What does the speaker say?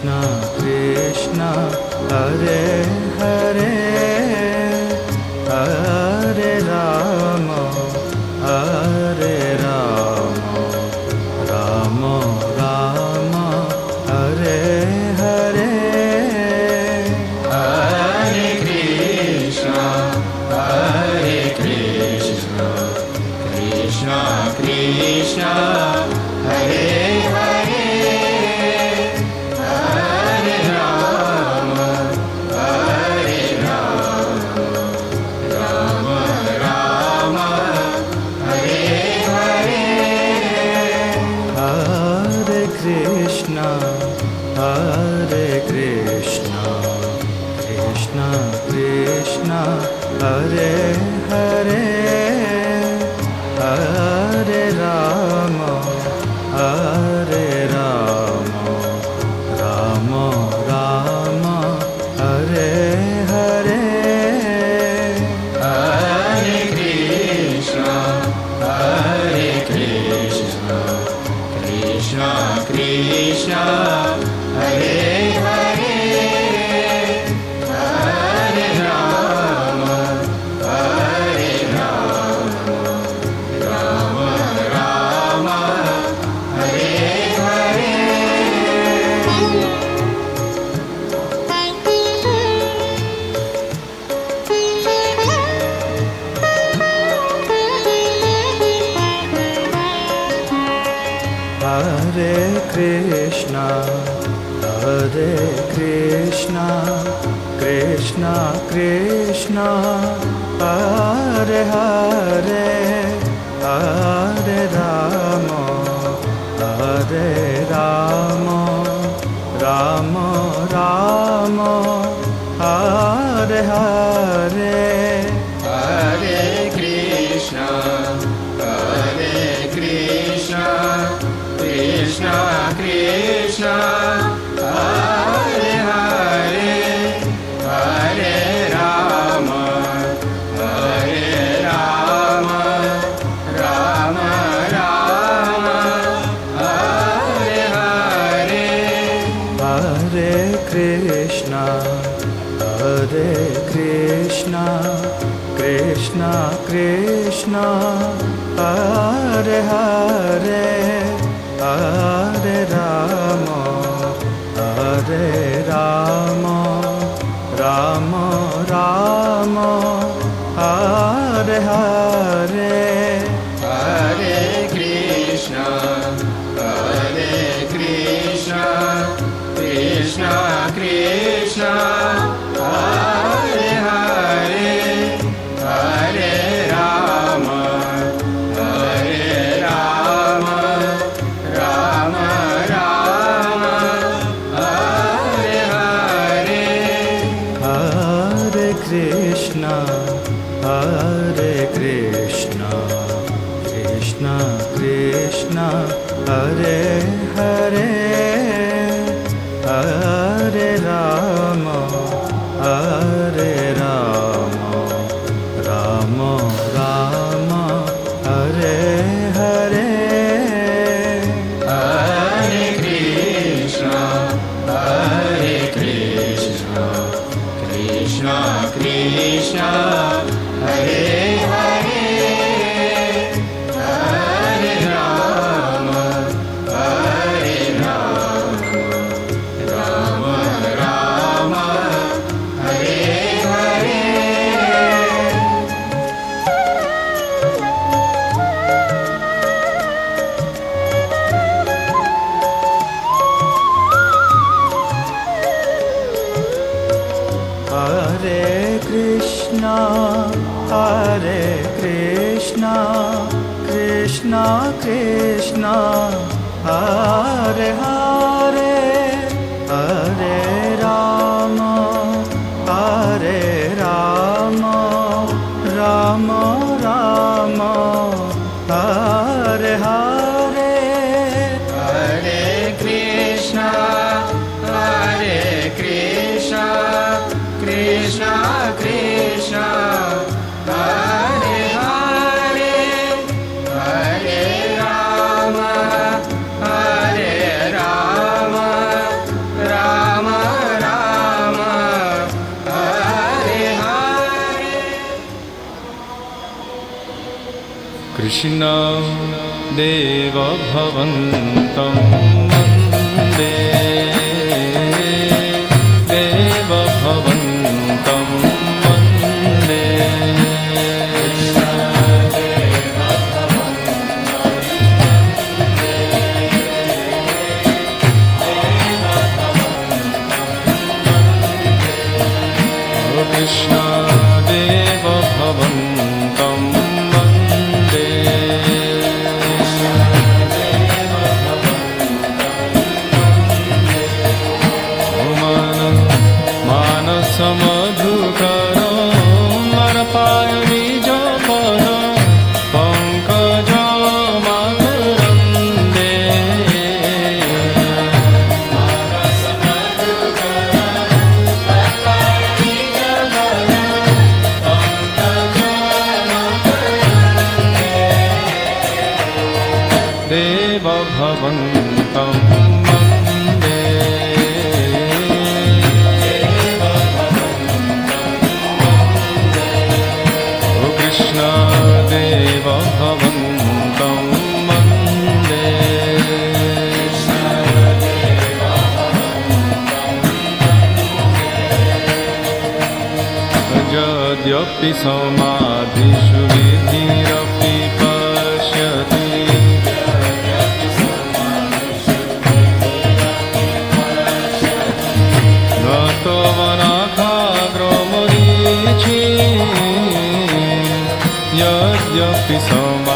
Krishna Krishna Hare Hare Hare Rama Hare Rama Rama Rama Hare Hare Hare Krishna Krishna Krishna Hare Hare Hare Rama Rama Rama Hare Hare Hare Krishna Krishna Krishna Hare Hare Hare Rama Rama Rama Hare Hare Hare Krishna Krishna Krishna Hare Hare Hare Rama Rama Rama Hare Hare Hare Krishna Krishna Krishna Hare Hare Hare Rama Rama Rama Hare Hare Hare Krishna Krishna Krishna Hare Hare Hare Rama Rama Rama Hare Hare Hare Krishna Krishna Krishna Hare Hare Hare Rama Rama Rama Hare Hare Hare Krishna Krishna Krishna Hare Hare Hare Rama Rama Rama Hare Hare Hare Krishna Krishna Krishna Hare Hare Hare Rama Rama Rama Hare Hare Hare Krishna Krishna Krishna Hare Hare Hare Rama Rama Rama Hare Hare Hare Krishna Krishna Krishna Hare Hare Hare Rama Rama Rama Hare Hare Hare Krishna Krishna Krishna Hare Hare Hare Rama Rama Krishna देव भवन्तं वन्दे देव भवन्तं वन्दे कृष्ण देव भवन्तं वन्दे मानसमधुकर नरपाय निजपद पङ्कजमाकरन्दे देव भवन्तं वन्दे ओ कृष्ण देव भवन्तं वन्दे यद्यपि समाधिषु विधिरपि पश्यति यद्यपि सम